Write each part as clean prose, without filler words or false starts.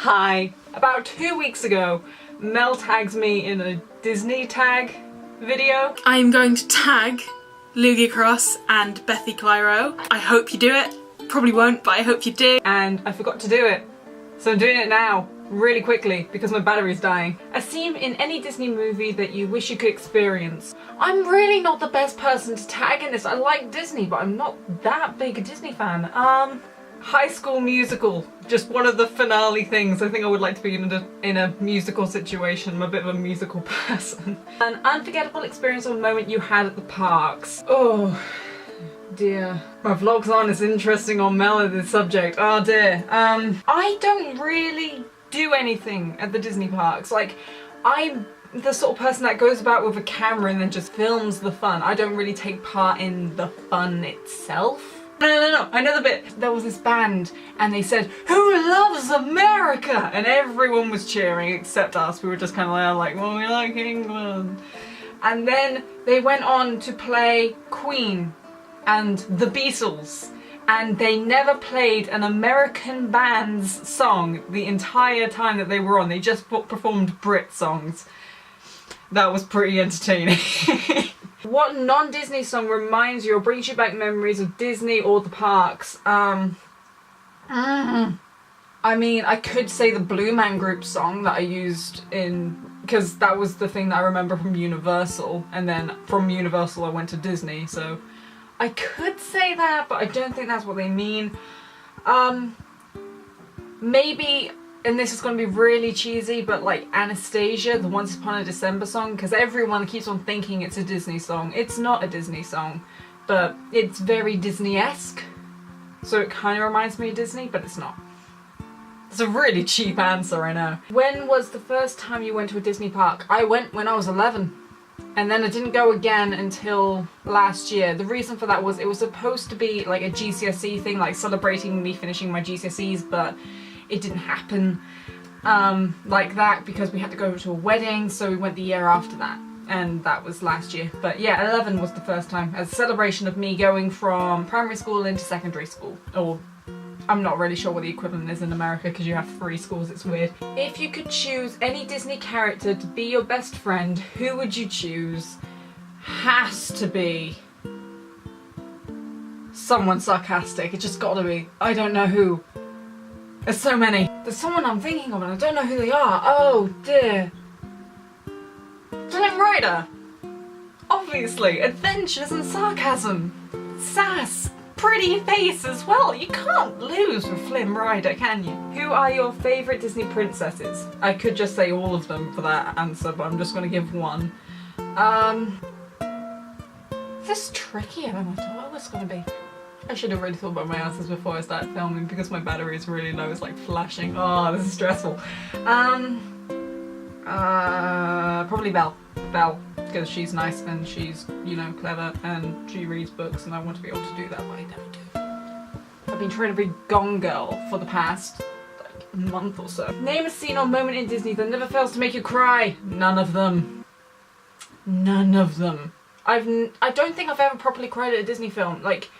Hi. About 2 weeks ago, Mel tags me in a Disney tag video. I'm going to tag Lugia Cross and Bethy Clyro. I hope you do it. Probably won't, but I hope you do. And I forgot to do it. So I'm doing it now, really quickly, because my battery's dying. A scene in any Disney movie that you wish you could experience. I'm really not the best person to tag in this. I like Disney, but I'm not that big a Disney fan. High School Musical. Just one of the finale things. I think I would like to be in a musical situation. I'm a bit of a musical person. An unforgettable experience or moment you had at the parks. Oh dear. My vlog's aren't as interesting on Mel as this subject. Oh dear. I don't really do anything at the Disney parks. Like, I'm the sort of person that goes about with a camera and then just films the fun. I don't really take part in the fun itself. No, I know the bit. There was this band and they said, "Who loves America?" And everyone was cheering except us. We were just kind of like, well, we like England. And then they went on to play Queen and the Beatles. And they never played an American band's song the entire time that they were on. They just performed Brit songs. That was pretty entertaining. What non-Disney song reminds you or brings you back memories of Disney or the parks? I mean, I could say the Blue Man Group song that I used because that was the thing that I remember from Universal, and then from Universal I went to Disney, so I could say that, but I don't think that's what they mean. Maybe, and this is going to be really cheesy, but like Anastasia, the Once Upon a December song, because everyone keeps on thinking it's a Disney song. It's not a Disney song, but it's very Disney-esque, so it kind of reminds me of Disney, but it's not. It's a really cheap answer, I know. When was the first time you went to a Disney park? I went when I was 11. And then I didn't go again until last year. The reason for that was it was supposed to be like a GCSE thing, like celebrating me finishing my GCSEs, but it didn't happen like that because we had to go to a wedding, so we went the year after that, and that was last year. But yeah, 11 was the first time, as a celebration of me going from primary school into secondary school, or I'm not really sure what the equivalent is in America because you have 3 schools, it's weird. If you could choose any Disney character to be your best friend, who would you choose? Has to be someone sarcastic. It's just gotta be. I don't know who. There's so many. There's someone I'm thinking of and I don't know who they are. Oh dear. Flynn Rider. Obviously. Adventures and sarcasm. Sass. Pretty face as well. You can't lose with Flynn Rider, can you? Who are your favourite Disney princesses? I could just say all of them for that answer, but I'm just going to give one. This is trickier than I thought it was going to be. I should have really thought about my answers before I started filming because my battery is really low. It's like flashing. Oh, this is stressful. Probably Belle. Belle. Because she's nice and she's, you know, clever and she reads books and I want to be able to do that, but I never do. I've been trying to be Gone Girl for the past, like, month or so. Name a scene or moment in Disney that never fails to make you cry. None of them. None of them. I don't think I've ever properly cried at a Disney film. Like,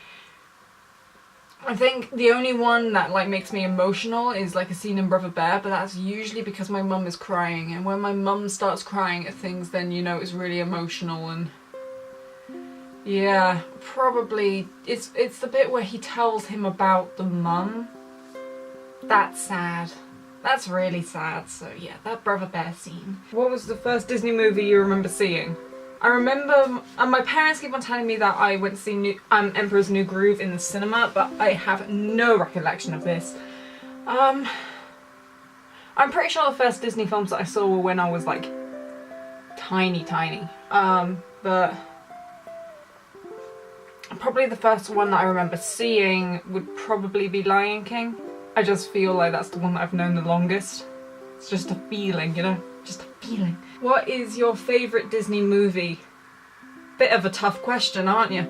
I think the only one that like makes me emotional is like a scene in Brother Bear, but that's usually because my mum is crying, and when my mum starts crying at things, then you know it's really emotional. And yeah, probably it's the bit where he tells him about the mum. That's sad. That's really sad. So yeah, that Brother Bear scene. What was the first Disney movie you remember seeing? I remember my parents keep on telling me that I went to see Emperor's New Groove in the cinema, but I have no recollection of this. I'm pretty sure the first Disney films that I saw were when I was like tiny. But probably the first one that I remember seeing would probably be Lion King. I just feel like that's the one that I've known the longest. It's just a feeling, you know? Just a feeling. What is your favourite Disney movie? Bit of a tough question, aren't you?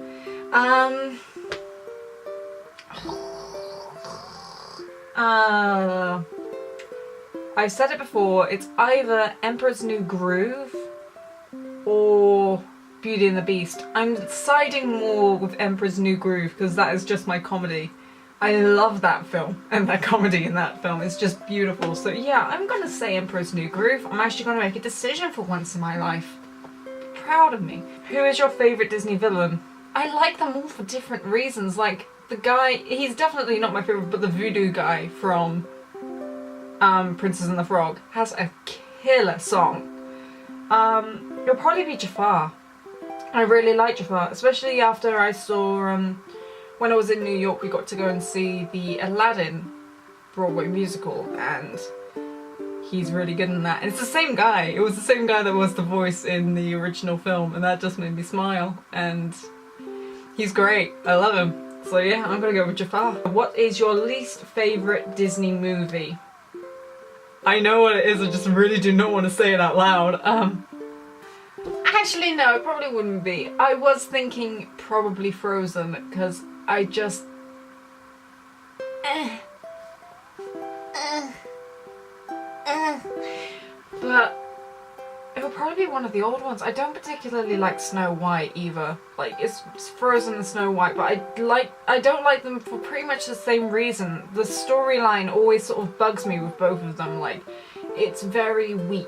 I've said it before, it's either Emperor's New Groove or Beauty and the Beast. I'm siding more with Emperor's New Groove because that is just my comedy. I love that film, and that comedy in that film is just beautiful. So yeah, I'm gonna say Emperor's New Groove. I'm actually gonna make a decision for once in my life. Proud of me. Who is your favourite Disney villain? I like them all for different reasons. Like, the guy, he's definitely not my favourite, but the voodoo guy from Princess and the Frog has a killer song. It'll probably be Jafar. I really like Jafar, especially after I saw, when I was in New York, we got to go and see the Aladdin Broadway musical, and he's really good in that. And it's the same guy. It was the same guy that was the voice in the original film, and that just made me smile. And he's great. I love him. So yeah, I'm gonna go with Jafar. What is your least favourite Disney movie? I know what it is, I just really do not want to say it out loud. Actually no, it probably wouldn't be. I was thinking probably Frozen, because I just... But it would probably be one of the old ones. I don't particularly like Snow White either. Like, it's Frozen and Snow White, but I don't like them for pretty much the same reason. The storyline always sort of bugs me with both of them. Like, it's very weak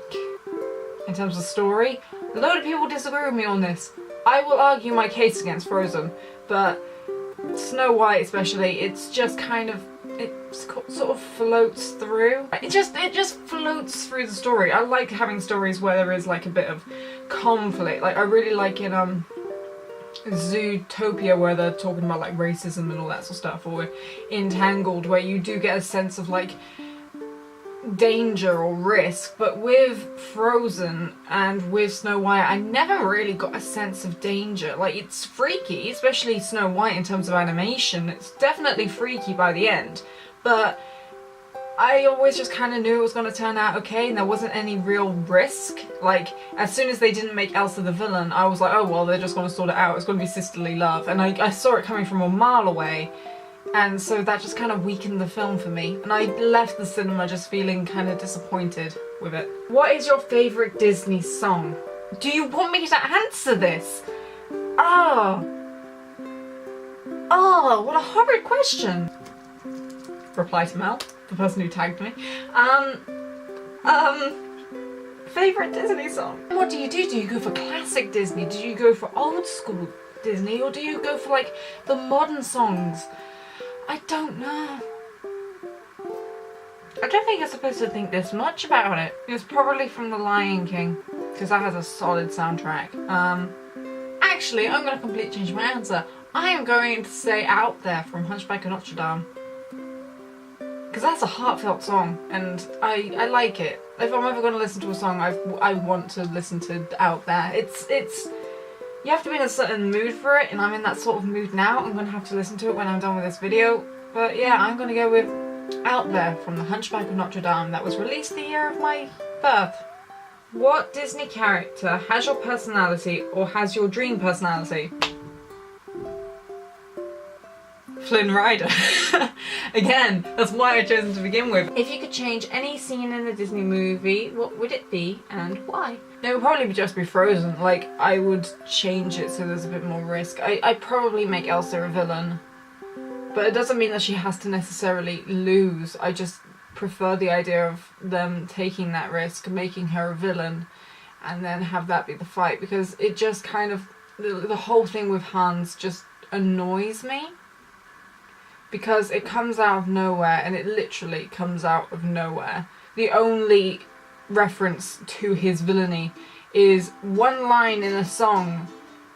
in terms of story. A load of people disagree with me on this. I will argue my case against Frozen, but Snow White especially, it's just kind of, it sort of floats through. It just floats through the story. I like having stories where there is like a bit of conflict. Like, I really like in Zootopia, where they're talking about like racism and all that sort of stuff, or Entangled, where you do get a sense of like danger or risk. But with Frozen and with Snow White, I never really got a sense of danger. Like, it's freaky, especially Snow White in terms of animation. It's definitely freaky by the end, but I always just kind of knew it was going to turn out okay, and there wasn't any real risk. Like, as soon as they didn't make Elsa the villain, I was like, oh well, they're just going to sort it out. It's going to be sisterly love, and I saw it coming from a mile away. And so that just kind of weakened the film for me. And I left the cinema just feeling kind of disappointed with it. What is your favourite Disney song? Do you want me to answer this? Oh, what a horrid question. Reply to Mel, the person who tagged me. Favourite Disney song? What do? Do you go for classic Disney? Do you go for old school Disney? Or do you go for like the modern songs? I don't know. I don't think you're supposed to think this much about it. It's probably from The Lion King, because that has a solid soundtrack. Actually, I'm going to completely change my answer. I am going to say Out There from Hunchback of Notre Dame. Because that's a heartfelt song, and I like it. If I'm ever going to listen to a song, I want to listen to Out There. It's you have to be in a certain mood for it, and I'm in that sort of mood now. I'm going to have to listen to it when I'm done with this video. But yeah, I'm going to go with Out There from the Hunchback of Notre Dame, that was released the year of my birth. What Disney character has your personality, or has your dream personality? Flynn Rider. Again, that's why I chose him to begin with. If you could change any scene in a Disney movie, what would it be and why? It would probably just be Frozen. Like, I would change it so there's a bit more risk. I'd probably make Elsa a villain. But it doesn't mean that she has to necessarily lose. I just prefer the idea of them taking that risk, making her a villain, and then have that be the fight. Because it just kind of... The whole thing with Hans just annoys me. Because it comes out of nowhere, and it literally comes out of nowhere. The only reference to his villainy is one line in a song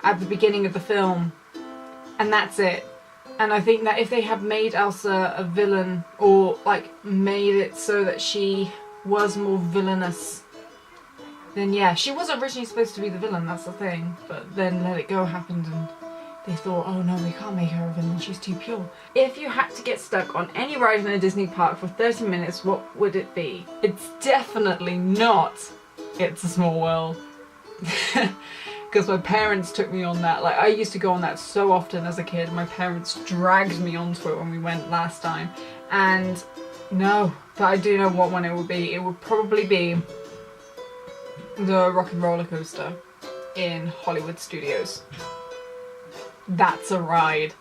at the beginning of the film, and that's it. And I think that if they had made Elsa a villain, or like made it so that she was more villainous, then yeah, she was originally supposed to be the villain, that's the thing. But then Let It Go happened, and they thought, oh no, we can't make her a villain, she's too pure. If you had to get stuck on any ride in a Disney park for 30 minutes, what would it be? It's definitely not It's a Small World. Because my parents took me on that. Like, I used to go on that so often as a kid. My parents dragged me onto it when we went last time. And no, but I do know what one it would be. It would probably be the Rock and Roller Coaster in Hollywood Studios. That's a ride.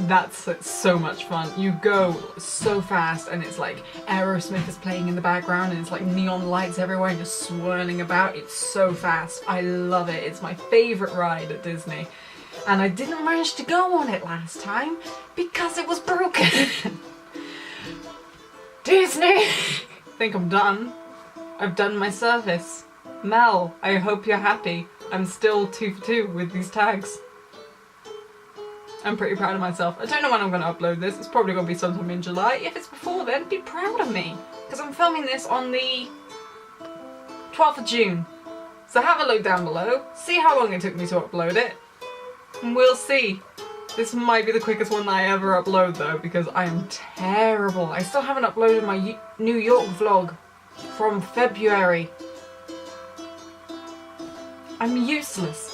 That's so much fun. You go so fast and it's like Aerosmith is playing in the background and it's like neon lights everywhere and you're swirling about. It's so fast. I love it. It's my favourite ride at Disney. And I didn't manage to go on it last time because it was broken. Disney! I think I'm done. I've done my service. Mel, I hope you're happy. I'm still 2 for 2 with these tags. I'm pretty proud of myself. I don't know when I'm going to upload this. It's probably going to be sometime in July. If it's before then, be proud of me. Because I'm filming this on the 12th of June. So have a look down below. See how long it took me to upload it. And we'll see. This might be the quickest one that I ever upload though, because I am terrible. I still haven't uploaded my New York vlog from February. I'm useless.